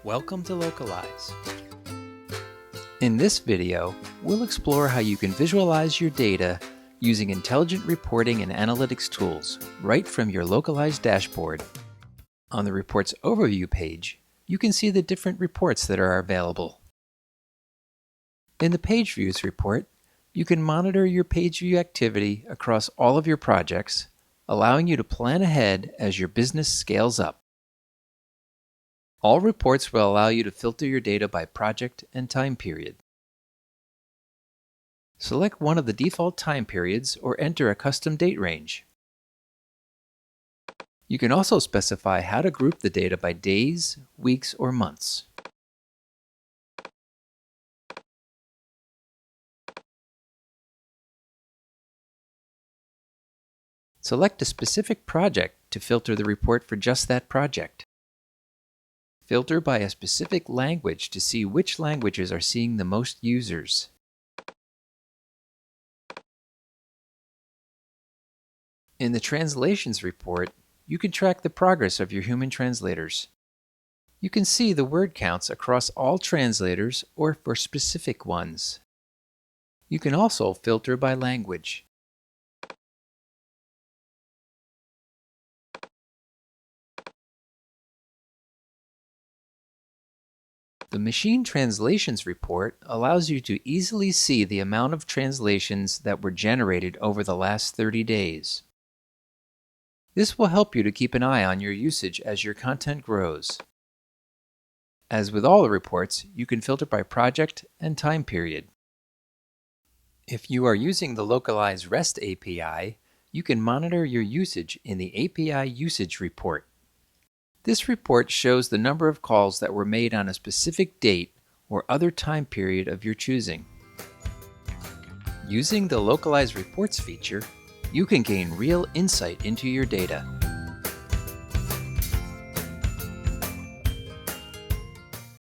Welcome to Localize. In this video, we'll explore how you can visualize your data using intelligent reporting and analytics tools right from your Localize dashboard. On the Reports Overview page, you can see the different reports that are available. In the Pageviews Report, you can monitor your page view activity across all of your projects, allowing you to plan ahead as your business scales up. All reports will allow you to filter your data by project and time period. Select one of the default time periods or enter a custom date range. You can also specify how to group the data by days, weeks, or months. Select a specific project to filter the report for just that project. Filter by a specific language to see which languages are seeing the most users. In the Translations report, you can track the progress of your human translators. You can see the word counts across all translators or for specific ones. You can also filter by language. The Machine Translations report allows you to easily see the amount of translations that were generated over the last 30 days. This will help you to keep an eye on your usage as your content grows. As with all the reports, you can filter by project and time period. If you are using the Localize REST API, you can monitor your usage in the API Usage Report. This report shows the number of calls that were made on a specific date or other time period of your choosing. Using the Localize Reports feature, you can gain real insight into your data.